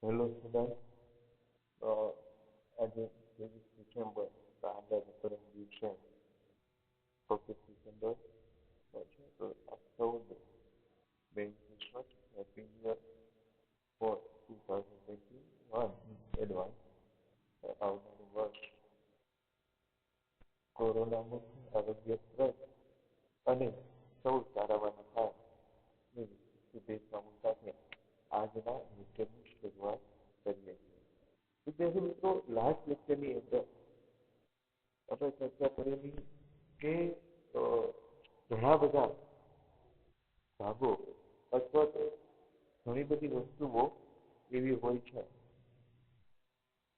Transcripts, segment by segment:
Hello student, આજે 23 December આગામી પરમ દિવસે 25 ડિસેમ્બર છે તો આ 14 happy new year for 2021 advance. આવનારું વર્ષ કોરોના મુક્ત, આરોગ્યપ્રદ અને સૌ સારાવાનું થાય એવી શુભેચ્છાઓ સાથે આજના લેક્ચરની શરૂઆત કરીએ છીએ. વિદ્યાર્થી મિત્રો, લાસ્ટ લેક્ચરની અંદર આપણે ચર્ચા કરેલી કે ઘણા બધા ભાગો અથવા તો ઘણી બધી વસ્તુઓ એવી હોય છે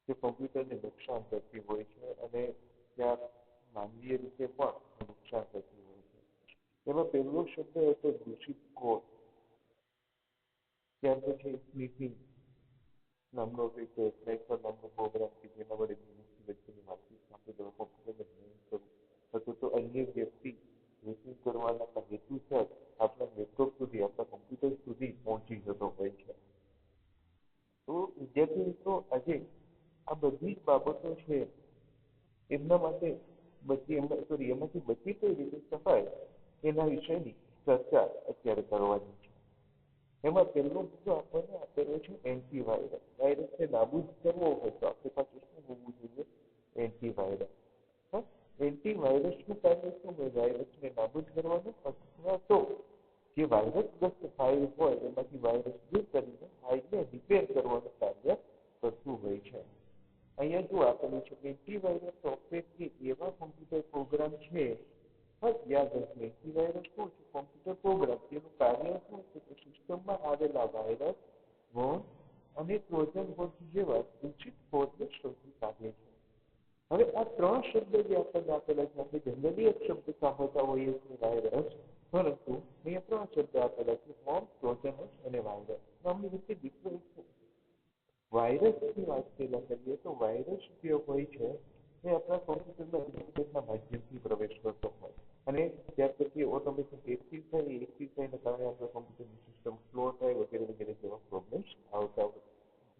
જે કોમ્પ્યુટરને નુકસાન કરતી હોય છે અને ત્યાં માનવીય રીતે પણ નુકસાન કરતી હોય છે. એમાં પહેલો શબ્દ હતો દૂષિત કોડ. ત્યાર પછી સ્નીફિંગ નામનો કંઈક સ્નાઇપર નામનો પ્રોગ્રામ કે જેના વડે વ્યક્તિની વાતચીત કોમ્પ્યુટર કરવું અથવા તો અન્ય વ્યક્તિ હેકિંગ કરવાના હેતુસર આપણા લેપટોપ સુધી, આપણા કોમ્પ્યુટર સુધી પહોંચી જતો હોય છે. તો વિદ્યાર્થી મિત્રો, આજે આ બધી જ બાબતો છે એમના માટે એમાંથી બચી કઈ રીતે શકાય એના વિશેની ચર્ચા અત્યારે કરવાની છે. એમાં પહેલો મુદ્દો આપણને આપેલો છે એન્ટીવાયરસ. વાયરસને નાબૂદ કરવો હોય તો આપણી પાસે શું હોવું જોઈએ? એન્ટીવાયરસ. એન્ટીવાયરસનું કાર્ય શું હોય? વાયરસને નાબૂદ કરવાનું અથવા તો જે વાયરસગ્રસ્ત ફાઇલ હોય એમાંથી વાયરસ દૂર કરીને ફાઇલને રિપેર કરવાનું કાર્ય કરતું હોય છે. અહીંયા જો આપેલું છે એન્ટીવાયરસ સોફ્ટવેર કે એવા કોમ્પ્યુટર પ્રોગ્રામ છે. યાદ રાખજો, એન્ટીવાયરસ શું છે? Computer program. તેનું કાર્ય શું છે? કે સિસ્ટમમાં આવેલા વાયરસ, વોર્મ અને ટ્રોજન હોર્સ જેવા દૂષિત કોડને શોધી કાઢે છે. હવે આ ત્રણ શબ્દ જે આપણને આપેલા છે, આપણે જનરલી એક શબ્દ સાંભળતા હોઈએ છીએ વાયરસ, પરંતુ અહીંયા ત્રણ શબ્દ આપેલા છે: વોર્મ, ટ્રોજન હોર્સ અને વાયરસ. આમની વચ્ચે ડિફરન્સ શું? વાયરસની વાત પહેલા કરીએ તો વાયરસ જે હોય છે એ આપણા કોમ્પ્યુટરમાં ઇન્ટરનેટના માધ્યમથી પ્રવેશ કરતો હોય અને ત્યાર પછી ઓટોમેટિક એક્ટિવ થાય. એક્ટિવ થઈને કારણે આપણા કોમ્પ્યુટરની સિસ્ટમ સ્લો થાય વગેરે વગેરે જેવા પ્રોબ્લેમ્સ આવતા હોય.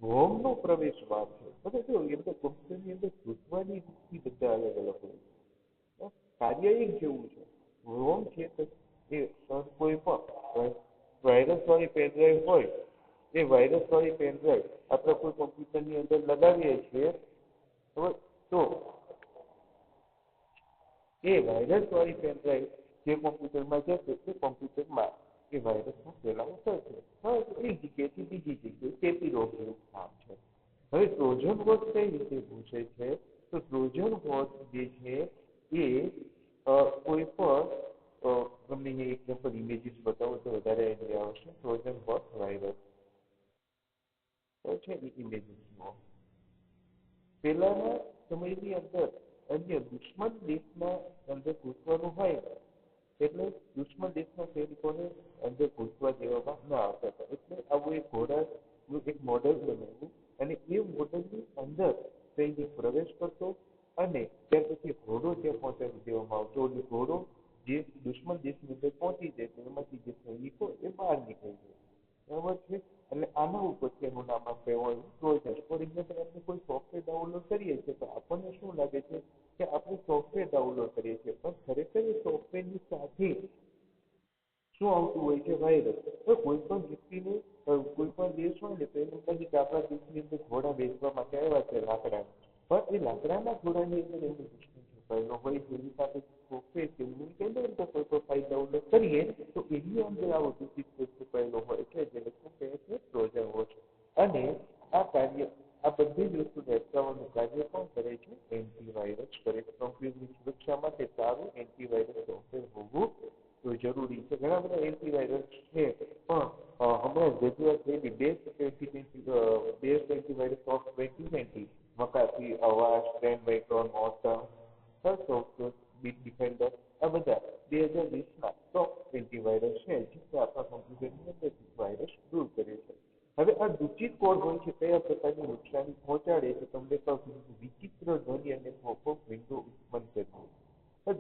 વોર્મનો પ્રવેશ વાર છે. બધા કેવું એમને કોમ્પ્યુટરની અંદર ઘૂસવાની રીતથી બધા અલગ અલગ હોય છે. કાર્ય એક જેવું છે. વોર્મ છે એ કોઈ પણ વાયરસ વાળી પેનડ્રાઈવ હોય, એ વાયરસ વાળી પેનડ્રાઈવ આપણે કોઈ કોમ્પ્યુટરની અંદર લગાવીએ છીએ તો એ વાયરસ વાળી પેનડ્રાઈવ જે કોમ્પ્યુટરમાં જશે તે કોમ્પ્યુટરમાં એ વાયરસનો ફેલાવો થશે. હવે એક જગ્યાએથી બીજી જગ્યાએ ચેપી રોગ જેવું કામ છે. હવે ટ્રોજન હોર્સ કઈ રીતે પૂછે છે? તો ટ્રોજન હોર્સ જે છે એ કોઈ પણ તમને અહીંયા એક્ઝામ્પલ ઇમેજીસ બતાવો તો વધારે આઈડિયા આવશે. ટ્રોજન હોર્સ વાયરસ છે એ ઇમેજીસમાં પહેલાના સમયની અંદર અન્ય દુશ્મન દેશના અંદર ઘૂસવાનું હોય એટલે દુશ્મન દેશના સૈનિકોને અંદર ઘૂસવા દેવામાં ન આવતા હતા. એટલે આવું એક ઘોડાનું એક મોડલ બનાવ્યું અને એ મોડલની અંદર સૈનિક પ્રવેશ કરતો અને ત્યાર પછી ઘોડો ત્યાં પહોંચાડી દેવામાં આવતો. એટલે ઘોડો જે દુશ્મન દેશની અંદર પહોંચી જાય તો એમાંથી જે સૈનિકો એ બહાર નીકળી જાય. બરાબર છે? એટલે આના ઉપરથી એનું નામ આપણે હોય ટ્રોજન. ફોર એક્ઝામ્પલ, આપણે કોઈ સોફ્ટવેર ડાઉનલોડ કરીએ છીએ તો આપણને શું લાગે છે કે આપણે સોફ્ટવેર ડાઉનલોડ કરીએ છીએ, પણ ખરેખર એ સોફ્ટવેરની સાથે શું આવતું હોય છે? વાયરસ. તો કોઈ પણ વ્યક્તિને કોઈ પણ દેશ હોય ને તો એનું કહે કે આપણા દેશની અંદર ઘોડા વેચવા માટે આવ્યા છે લાકડાના, પણ એ લાકડાના ઘોડાની અંદર એનું દુશ્મન છુપાયેલો હોય છે. એની સાથે સોફ્ટવેર છે એની અંદર કોઈ પણ ફાઇલ ડાઉનલોડ કરીએ તો એની અંદર આવો દૂષિત છુપાયેલો હોય છે જેને શું કહે છે? Trojan horse. અને આ કાર્ય, આ બધી જ વસ્તુને અટકાવવાનું કાર્ય કોણ કરે છે? એન્ટીવાયરસ કરે છે. કમ્પ્યુટરની સુરક્ષા માટે સારું એન્ટીવાયરસ સોફ્ટવેર હોવું તો જરૂરી છે. ઘણા બધા એન્ટીવાયરસ છે, પણ હમણાં રજૂઆત થયેલી બેસ્ટ એન્ટીવાયરસ ઓફ 2020 મકાથી, અવાજ, trend micron, autumn, bit defender, આ બધા 2020ના ટોપ એન્ટીવાયરસ છે જે આપણા કોમ્પ્યુટરની અંદરથી વાયરસ દૂર કરે છે. હવે આ દૂષિત કોડ હોય છે કયા પ્રકારની નુકસાની પહોંચાડે છે? તમને કહું, વિચિત્ર ધ્વનિ અને પોપઅપ વિન્ડો ઉત્પન્ન કરવી,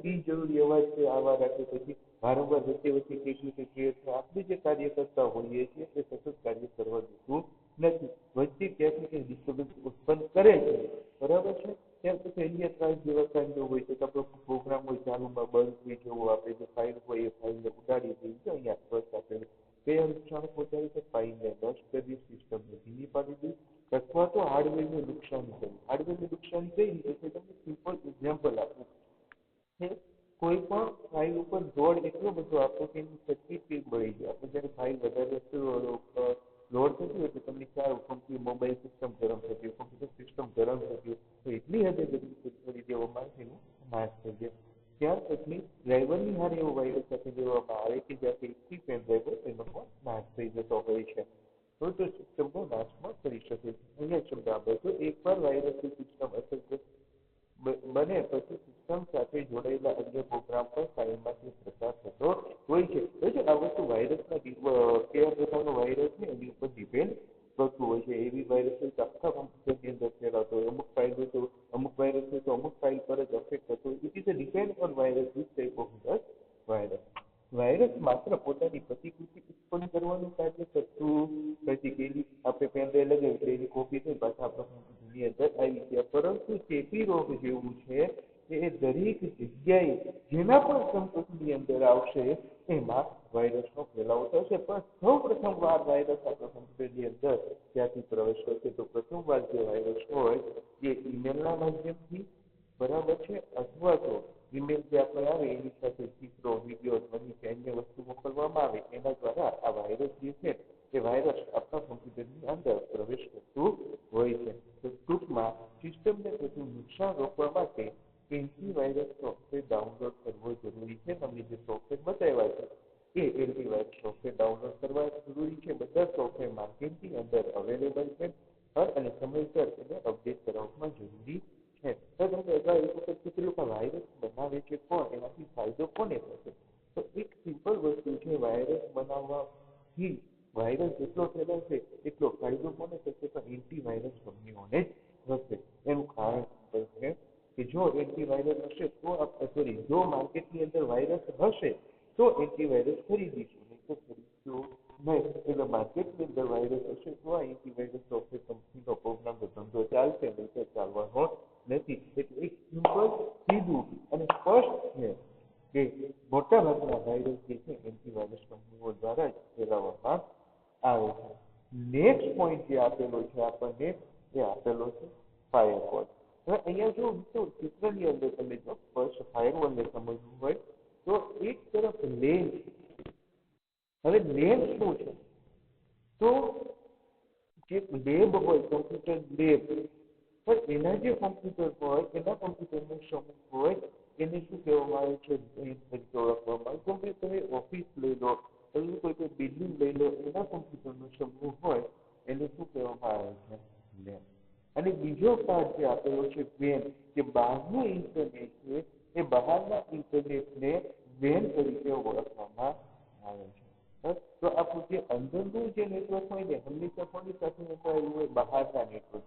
બિનજરૂરી અવાજ છે આવા રાખે, પછી વારંવાર વચ્ચે વચ્ચે કેટલું કે આપણે જે કાર્ય કરતા હોઈએ છીએ એ સતત કાર્ય કરવા દેતું નથી. વચ્ચે ક્યાંક ને ક્યાંક ડિસ્ટર્બન્સ ઉત્પન્ન કરે છે, બરાબર છે. ત્યાર પછી અહીંયા ત્રાસ જેવા કાંડો હોય તો આપણો પ્રોગ્રામ હોય ચાલુમાં બંધ થઈ જવો, આપણે જે ફાઇલ હોય એ ફાઇલને ઉડાડી દેવી છે. અહીંયા સ્પષ્ટ આપેલું કયા નુકસાન પહોંચાડે છે? ફાઇલને નષ્ટ કરી, સિસ્ટમને ધીમી પાડી દી, અથવા તો હાર્ડવેરને નુકસાન કર્યું. હાર્ડવેરને નુકસાન કઈ રીતે છે? તમને સિમ્પલ એક્ઝામ્પલ આપું છે. કોઈ પણ ફાઇલ ઉપર લોડ એટલો બધો આપો કે એની સર્કિટ પીક બળી જાય. આપણે જ્યારે ફાઇલ વધારે લોડ થતી હોય તો તમને ખ્યાલ કમ્પ્યુટર મોબાઈલ સિસ્ટમ ગરમ થતી હોય, કમ્પ્યુટર સિસ્ટમ ગરમ થતી હોય તો એટલી હદે બધી કરી દેવામાં આવે એનો નાશ થઈ જાય. ત્યાર પછી ડ્રાઈવરની હારે એવો વાયરસ આપી દેવામાં આવે કે જ્યાંથી એકથી પેન ડ્રાઈવર એનો પણ નાશ થઈ જતો હોય છે. તો સિસ્ટમનો નાશમાં કરી શકે છે. અહીંયા શબ્દ આપે છે એકવાર વાયરસની સિસ્ટમ અસરગ્રસ્ત બને પછી સિસ્ટમ સાથે જોડાયેલા અન્ય પ્રોગ્રામ પર ફાઇલમાંથી પ્રસાર થતો હોય છે. તો આ વસ્તુ વાયરસના કયા પ્રકારનો વાયરસ છે એની ઉપર ડિપેન્ડ કરતું હોય છે. એવી વાયરસ હોય તો આખા કમ્પ્યુટરની અંદર ફેલાતો હોય, અમુક ફાઇલ હોય તો અમુક વાયરસ હોય તો અમુક ફાઇલ પર જ અફેક્ટ થતો હોય. It is a depend on virus which type of virus. Virus માત્ર પોતાની પ્રતિકૃતિ ઉત્પન્ન કરવાનું કાર્ય કરતું નથી. એની આપણે પેન ડ્રાઈવ લગાવી એટલે એની કોપી થઈ પાછા આપણા કમ્પ્યુટરની અંદર આવી ગયા. પરંતુ ચેપી રોગ જેવું છે એ દરેક જગ્યાએ જેના પણ કમ્પ્યુટરની અંદર આવશે એમાં વાયરસનો ફેલાવો થશે. પણ સૌ પ્રથમ વાર વાયરસ આપણા કમ્પ્યુટરની અંદર ક્યાંથી પ્રવેશ કરશે? તો પ્રથમ વાર જે વાયરસ હોય એ ઈમેલના માધ્યમથી, બરાબર છે, અથવા તો ઈમેલ જે આપણે આવે એની સાથે ચિત્રો, વિડીયો, ધ્વનિ કે અન્ય વસ્તુ મોકલવામાં આવે એના દ્વારા આ વાયરસ જે છે એ વાયરસ આપણા કમ્પ્યુટરની અંદર પ્રવેશ કરતું હોય છે. તો ટૂંકમાં સિસ્ટમને થતું નુકસાન રોકવા માટે એન્ટીવાયરસ સોફ્ટવેર ડાઉનલોડ કરવો જરૂરી છે. તમને જે સોફ્ટવેર બતાવ્યા છે એ એન્ટીવાયરસ સોફ્ટવેર ડાઉનલોડ કરવા જરૂરી છે. બધા સોફ્ટવેર માર્કેટની અંદર અવેલેબલ છે અને સમયસર એને અપડેટ કરવામાં જરૂરી છે. તો તમને અગાઉ એક વખત પૂછેલું કે વાયરસ બનાવે છે કોણ? એનાથી ફાયદો કોને થશે? તો એક સિમ્પલ વસ્તુ છે, વાયરસ બનાવવાથી વાયરસ જેટલો ફેલાશે એટલો ફાયદો કોને થશે? તો એન્ટીવાયરસ કંપનીઓને જ થશે. એનું કારણ સિમ્પલ છે કે જો એન્ટીવાયરસ હશે તો જો માર્કેટની અંદર વાયરસ હશે તો એન્ટીવાયરસ ખરીદીશું, નહીં તો ખરીદશું નહીં. એટલે માર્કેટની અંદર વાયરસ હશે તો આ એન્ટીવાયરસ સોફ્ટવેર કંપનીનો પ્રોગ્રામનો ધંધો ચાલશે, નહીં તો ચાલવાનો નથી. એટલે એક સિમ્પલ, સીધું અને સ્પષ્ટ છે કે મોટાભાગના વાયરસ જે છે એન્ટીવાયરસ કંપનીઓ દ્વારા જ ફેલાવવામાં આવે છે. નેક્સ્ટ પોઈન્ટ જે આપેલો છે આપણને એ આપેલો છે ફાયરવોલ. હવે અહીંયા જો મિત્રો ચિત્રની અંદર તમે જો ફર્સ્ટ ફાયરવોલને સમજવું હોય તો એક તરફ લેન્સ. હવે લેન્સ શું છે? તો જે લેબ હોય, કમ્પ્યુટર લેબ, પણ એના જે કમ્પ્યુટર હોય એના કમ્પ્યુટરનો સમૂહ હોય એને શું કહેવામાં આવે છે? લેન્સ તરીકે ઓળખવામાં આવે. કેમ કે તમે ઓફિસ લઈ લો, તમે કોઈ પણ બિલ્ડિંગ લઈ લો, એના કમ્પ્યુટરનો સમૂહ હોય એને શું કહેવામાં આવે છે? લેબ. અને બીજો પાર્ટ જે આપેલો છે વેન, કે બહારનું ઇન્ટરનેટ છે એ બહારના ઇન્ટરનેટને વેન તરીકે ઓળખવામાં આવે છે. તો આપણું જે અંદરનું જે નેટવર્ક હોય ને હંમેશા કોની સાથે સંકળાયેલું હોય? બહારના નેટવર્ક.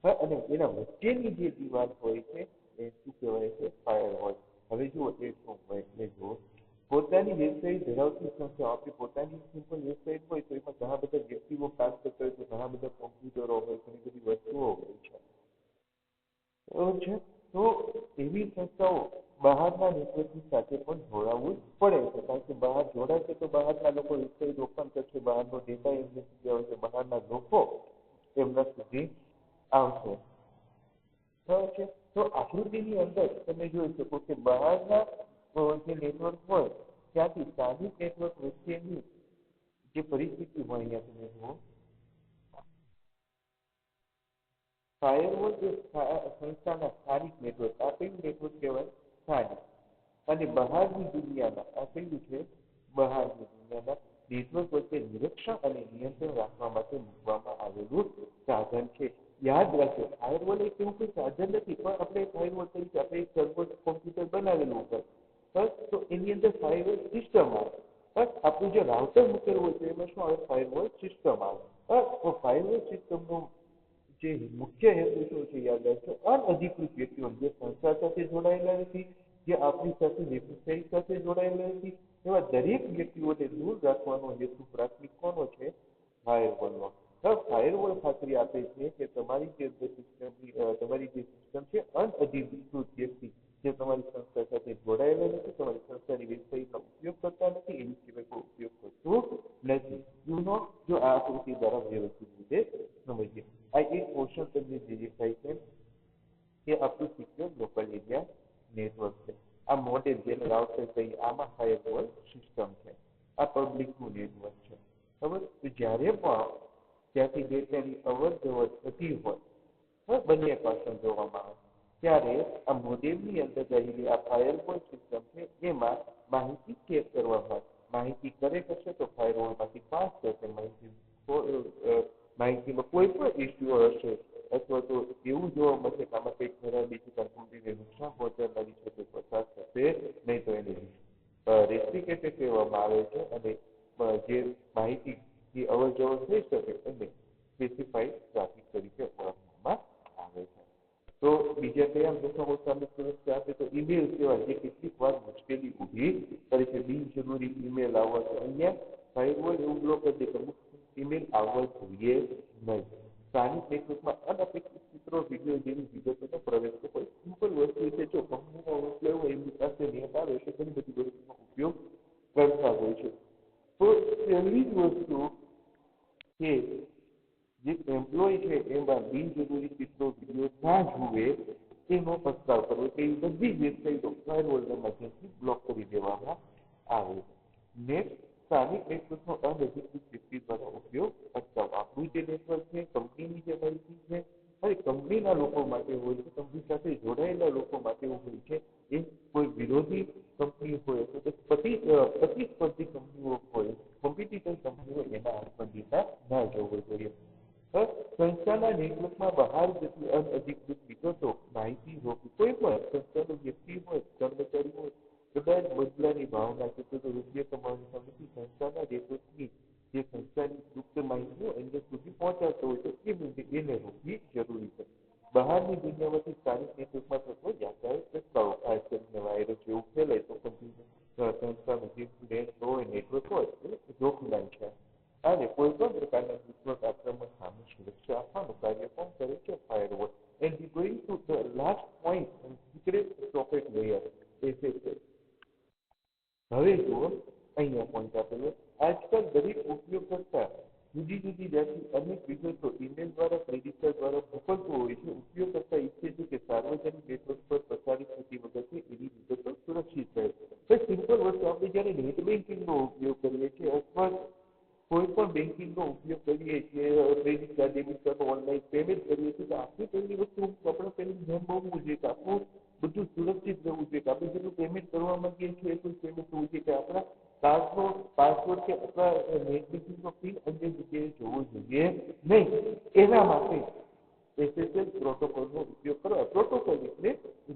અને એના વચ્ચેની જે દિવાલ હોય છે એ શું કહેવાય છે? ફાયરવોલ. હવે જુઓ એ શું હોય એટલે જુઓ, પોતાની વેબસાઇટ ધરાવતી સંસ્થાઓ, આપણી પોતાની સિમ્પલ વેબસાઇટ હોય તો એમાં ઘણા બધા વ્યક્તિઓ કામ કરતા હોય તો ઘણા બધા કોમ્પ્યુટરો હોય, ઘણી બધી વસ્તુઓ હોય છે, બરાબર છે. તો એવી સંસ્થાઓ બહારના નેટવર્કની સાથે પણ જોડાવવું પડે છે. કારણ કે બહાર જોડાશે તો બહારના લોકો વેબસાઇટ ઓપન કરશે, બહારનો ડેટા એમને સુધી આવશે, બહારના લોકો એમના સુધી આવશે, બરાબર છે. તો આકૃતિની અંદર તમે જોઈ શકો કે બહારના જે નેટવર્ક હોય ત્યાંથી સ્થાનિક નેટવર્ક વચ્ચેની જે પરિસ્થિતિ હોય અહીંયા તમે જુઓ, ફાયરવોલ એ સંસ્થાના સ્થાનિક નેટવર્ક, આ કયું નેટવર્ક કહેવાય? સ્થાનિક. અને બહારની દુનિયાના, આ કયું છે? બહારની દુનિયાના નેટવર્ક વચ્ચે નિરીક્ષણ અને નિયંત્રણ રાખવા માટે મૂકવામાં આવેલું સાધન છે. યાદ રાખજો, ફાયરવોલ એક એવું કોઈ સાધન નથી, પણ આપણે ફાયરવોલ તરીકે આપણે એક સર્વર કોમ્પ્યુટર બનાવેલું હોય બસ, તો એની અંદર ફાયરવોલ સિસ્ટમ આવે. બસ આપણું જે રાઉટર મૂકેલું હોય તો એમાં શું આવે? ફાયરવોલ સિસ્ટમ આવે. બસ તો ફાયરવોલ સિસ્ટમનો જે મુખ્ય હેતુ શું છે યાદ રાખજો, અનઅધિકૃત વ્યક્તિઓ જે સંસ્થા સાથે જોડાયેલા નથી, જે આપણી સાથે વેબસાઇટ સાથે જોડાયેલા નથી, એવા દરેક વ્યક્તિઓને દૂર રાખવાનો હેતુ પ્રાથમિક કોનો છે? ફાયરવોલનો. હવે ફાયરવોલ ખાતરી આપે છે કે તમારી જે સિસ્ટમ છે અનઅધિકૃત વ્યક્તિ જે તમારી સંસ્થા સાથે જોડાયેલા નથી, તમારી સંસ્થાની વેબસાઇટનો ઉપયોગ કરતા નથી, એની સિવાય કોઈ ઉપયોગ કરતું નથી. જો આ આકૃતિ દ્વારા વ્યવસ્થિત રીતે સમજીએ, આ એક પોર્શન તમને જે દેખાય છે કે આપણું સિક્યોર લોકલ એરિયા નેટવર્ક છે. આ મોડેલ જેને રાઉટર કહીએ, આમાં ફાયરવોલ સિસ્ટમ છે. આ પબ્લિકનું નેટવર્ક છે. ખબર? તો જ્યારે પણ ત્યાંથી ડેટાની અવર જવર થતી હોય, બંને પાસા જોવામાં આવે, ત્યારે આ મોડેલની અંદર રહેલી આ ફાયરવોલ સિસ્ટમ છે, એમાં માહિતી ચેક કરવામાં આવે. માહિતી કરેક્ટ હશે તો ફાયરવોલમાંથી પાસ થશે. માહિતીમાં કોઈ પણ ઇસ્યુ હશે અથવા તો એવું જોવા મળશે કે આમાં કંઈક ખરાબી છે, કમ્પ્યુટરને નુકસાન પહોંચાડનારી છે, તો પસાર થશે નહીં. તો એને રેસ્ટ્રિકેટેડ કહેવામાં આવે છે, અને જે માહિતી જે અવર જવર થઈ શકે એને સ્પેસિફાઈડ ટ્રાફિક તરીકે ઓળખવામાં આવે છે. તો બીજા કયા જોખમો સામે સુરક્ષા આપે? તો ઈમેલ સેવા, જે કેટલીક વાર મુશ્કેલી ઊભી કરે છે. બિનજરૂરી ઈમેલ આવવા છે, અહીંયા ફાયરવોલ એવું બ્લોક કરી દે કે અમુક ઈમેલ આવવા જોઈએ નહીં. સ્થાનિક નેટવર્કમાં અનપેક્ષિત ચિત્રો, વિડીયો જેવી વિગતોનો પ્રવેશ. તો કોઈ સિમ્પલ વસ્તુ છે, જો કંપનીનો વર્કફ્લો હોય એમની પાસે નેટ આવે એટલે ઘણી બધી વસ્તુનો ઉપયોગ કરતા હોય છે. તો પહેલી જ વસ્તુ કે જે એમ્પ્લોય છે એમાં બિનજરૂરી ચિત્રો, વિડીયો ના જુએ તેનો પ્રસ્તાવ કરવો. એ બધી વેબસાઇટો ફાયરવોલના માધ્યમથી બ્લોક કરી દેવામાં આવે છે. નેક્સ્ટ, સ્થાનિક નેટવર્કનો અનધિકૃત વ્યક્તિ દ્વારા ઉપયોગ અટકાવવો. આપણું જે નેટવર્ક છે, કંપનીની જે માહિતી છે, હવે કંપનીના લોકો માટે હોય છે, કંપની સાથે જોડાયેલા લોકો માટે હોય છે. એ કોઈ વિરોધી કંપની હોય તો પ્રતિસ્પર્ધી કંપનીઓ હોય, કોમ્પિટિટર કંપની હોય, એના હાથમાં ડેટા ના જવો જોઈએ. સંસ્થાના નેટવર્કમાં બહાર જતી અનઅધિકૃત વિગતો, માહિતી રોકવી. કોઈ પણ સંસ્થાનો વ્યક્તિ હોય, કર્મચારી હોય, કદાચ બદલાની ભાવના છે, તો રૂપિયા કમાવાની સમિતિ સંસ્થાના નેટવર્કની જે સંસ્થાની ગુપ્ત માહિતી હોય અન્ય સુધી પહોંચાડતો હોય તો એને રોકવી જરૂરી છે. બહારની દુનિયામાંથી સ્થાનિક નેટવર્કમાં થતો યાતાયાત રસ્તાઓ, ખાસ કરીને વાયરસ જેવું ફેલાય તો સંસ્થાનું જે નેટવર્ક હોય એ જોખમાય છે. અને કોઈ પણ પ્રકારના નેટવર્ક આક્રમણ સામે સુરક્ષા આપવાનું કાર્ય પણ કરે છે firewall. And we going to the last point, secret socket layer, SSL. હવે જુઓ, અહીંયા પોઈન્ટ આપેલો. આજકાલ દરેક ઉપયોગકર્તા જુદી જુદી જાતની અનેક વિગતો ઈમેલ દ્વારા, ક્રેડિટ કાર્ડ દ્વારા મોકલતો હોય છે. ઉપયોગકર્તા ઈચ્છે છે કે સાર્વજનિક નેટવર્ક પર પ્રસારિત થતી વખતે એવી વિગતો સુરક્ષિત રહે. સિમ્પલ વસ્તુ, આપણે જ્યારે નેટ બેન્કિંગનો ઉપયોગ કરીએ છીએ અથવા કોઈ પણ બેન્કિંગનો ઉપયોગ કરીએ છીએ, credit card, debit card, online payment કરીએ છીએ, તો આપણે પહેલી વસ્તુ આપણે પહેલી ધ્યાન હોવું જોઈએ કે આપણું બધું સુરક્ષિત રહેવું જોઈએ. આપણે જેટલું પેમેન્ટ કરવા માંગીએ છીએ એટલું પેમેન્ટ થવું જોઈએ, કે આપણા કાર્ડનો પાસવર્ડ કે આપણા નેટ બેન્કિંગનો પિન અન્ય જગ્યાએ જોવો જોઈએ નહીં. એના માટે SSL પ્રોટોકોલનો ઉપયોગ કરો. પ્રોટોકોલ એટલે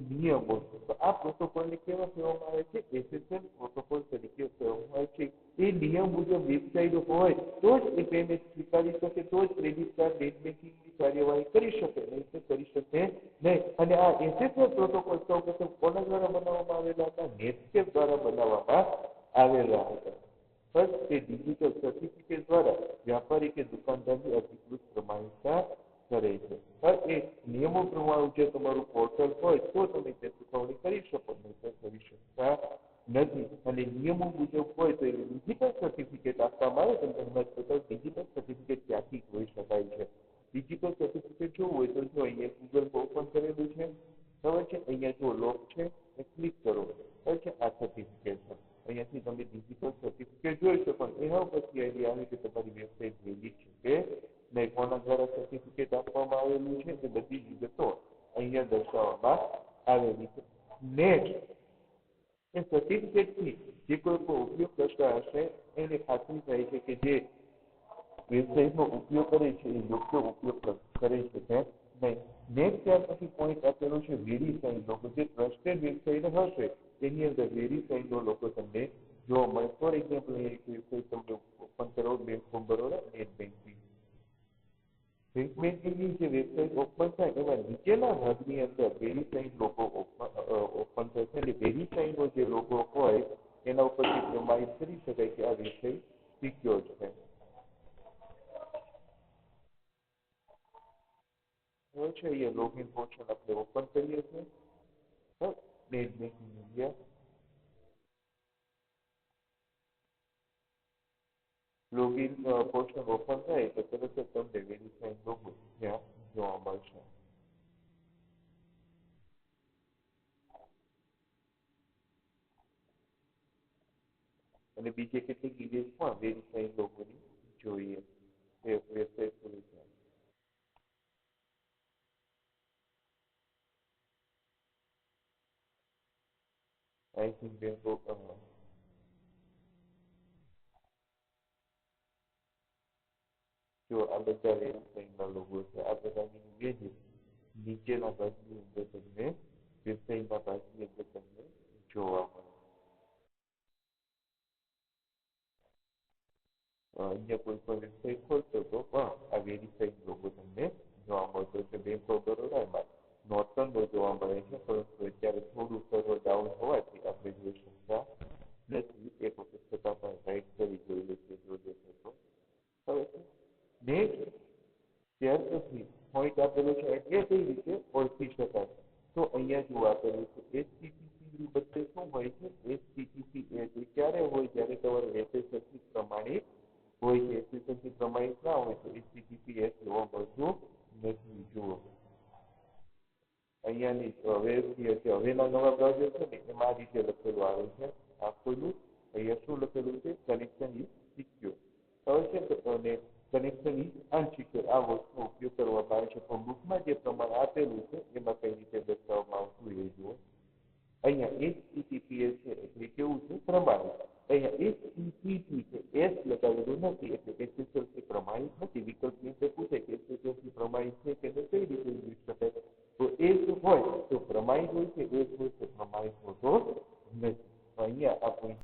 નિયમો. તો આ પ્રોટોકોલને કેવા કહેવામાં આવે છે? SSL પ્રોટોકોલ તરીકે કહેવામાં આવે છે. એ નિયમ મુજબ વેબસાઇટ હોય તો જ એ પેમેન્ટ સ્વીકારી શકે, તો જ ક્રેડિટ કાર્ડ, નેટ બેન્કિંગની કાર્યવાહી કરી શકે, નહીં તો કરી શકે નહીં. અને આ SSL પ્રોટોકોલ સૌપ્રથમ કોના દ્વારા બનાવવામાં આવેલા હતા? નેટસ્કેપ દ્વારા બનાવવામાં આવેલા હતા. ફર્સ્ટ, તે ડિજિટલ સર્ટિફિકેટ દ્વારા વ્યાપારી કે દુકાનદારની અધિકૃત પ્રમાણિકતા કરે છે. એ નિયમો પ્રમાણે જે તમારું પોર્ટલ હોય તો તમે તે ચૂકવણી કરી શકો, નહીં તો કરી શકતા નથી. અને નિયમો મુજબ હોય તો એને ડિજિટલ સર્ટિફિકેટ આપવામાં આવે. તમને હમણાં બધા ડિજિટલ સર્ટિફિકેટ ક્યાંથી જોઈ શકાય છે? ડિજિટલ સર્ટિફિકેટ જોવું હોય તો જો અહીંયા ગૂગલ ઓપન કરેલું છે, ખબર છે? અહીંયા જો લોક છે, ક્લિક કરો, ખબર છે? આ સર્ટિફિકેટ છે. અહીંયાથી તમે ડિજિટલ સર્ટિફિકેટ જોઈ શકો. એના પછી આઈડિયા આવે કે તમારી વેબસાઇટ વેલિડ છે કે નહીં, કોના દ્વારા સર્ટિફિકેટ આપવામાં આવેલું છે, એ બધી વિગતો અહીંયા દર્શાવવામાં આવેલી છે. નેક્સ્ટ, એ સર્ટિફિકેટથી જે કોઈ પણ ઉપયોગ કરતા હશે એને ખાતરી થાય છે કે જે વેબસાઇટનો ઉપયોગ કરે છે એ યોગ્ય ઉપયોગ કરે છે કે નહીં. નેક્સ્ટ, ત્યાર પછી પોઈન્ટ આપેલો છે વેરીફાઈડ લોકો. જે ટ્રસ્ટેડ વેબસાઇટ હશે એની અંદર વેરીફાઈડ લોકો તમને જોવા મળે. ફોર એક્ઝામ્પલ, એક વેબસાઇટ તમને ઓપન કરો, bank of Baroda net banking. Bank બેન્કિંગની જે વેબસાઇટ ઓપન થાય એમાં નીચેના ભાગની અંદર વેરીફાઈડ લોકો ઓપન થશે. એટલે વેરીફાઈડનો જે લોગો હોય એના ઉપરથી પ્રમાણિત કરી શકાય કે આ વેબસાઇટ સિક્યોર છે. છે અહીંયા લોગિન પોર્શન આપણે ઓપન કરીએ છીએ net banking India login portion open થાય તો તરત જ તમને વેરીફાઈંગ લોગો ત્યાં જોવા મળશે અને બીજી કેટલીક ડિટેલ્સ પણ વેરીફાઈંગ લોગોની જોઈએ એ વેબસાઇટ ખોલી છે આઈ થિંક બેંક જો આ બધા વેરીફાઈંગના લોગો છે આ બધાની ઇમેજીસ નીચેના ભાગની અંદર તમને વેબસાઇટના ભાગની અંદર તમને જોવા મળે અહીંયા કોઈ પણ વેબસાઇટ ખોલશો તો પણ આ વેરીફાઈંગ લોગો તમને જોવા મળતો છે બેંક ઓફ બરોડામાં નોર્ટનનો જોવા મળે છે પરંતુ અત્યારે થોડું સર્વર ડાઉન હોવાથી આપણે જોઈ શકતા નથી એક વખત છતાં પણ રાઈટ કરી જોઈ લઈએ જો દેખે તો હવે નેક્સ્ટ ત્યાર પછી પોઈન્ટ આપેલો છે એટલે કઈ રીતે ઓળખી શકાય તો અહીંયા જો આપેલું છે એચટીટીપી બદલે શું હોય છે એચટીટીપી એ ક્યારે હોય જ્યારે તમારું એસએસએલ પ્રમાણિત હોય છે એસએસએલ પ્રમાણિત ના હોય તો એચટીટીપી જોવા મળતું નથી જુઓ અહીંયાની હવેના નવા બ્રાઉઝર છે ને એમાં આ રીતે લખેલું આવે છે આ ખોલું અહીંયા શું લખેલું છે કનેક્શન ઇઝ સિક્યોર હવે છે અને કનેક્શન ઇઝ અનસિક્યોર આ વસ્તુનો ઉપયોગ કરવામાં આવે છે પણ બુકમાં જે પ્રમાણે આપેલું છે એમાં કઈ રીતે દર્શાવવામાં આવતું એ જુઓ અહીંયા એચટીટીપીએસ છે એટલે કેવું છે પ્રમાણિત અહીંયા એચટીટીપી છે એસ લગાવેલું નથી એટલે એસએસએલ પ્રમાણિત નથી વિકલ્પની અંદર પૂછે કે એસએસએલ પ્રમાણિત છે કે કઈ રીતે જોઈ શકાય તો એ હોય તો પ્રમાણિત હોય છે એ હોય તો પ્રમાણિત હોતો નથી અહીંયા આ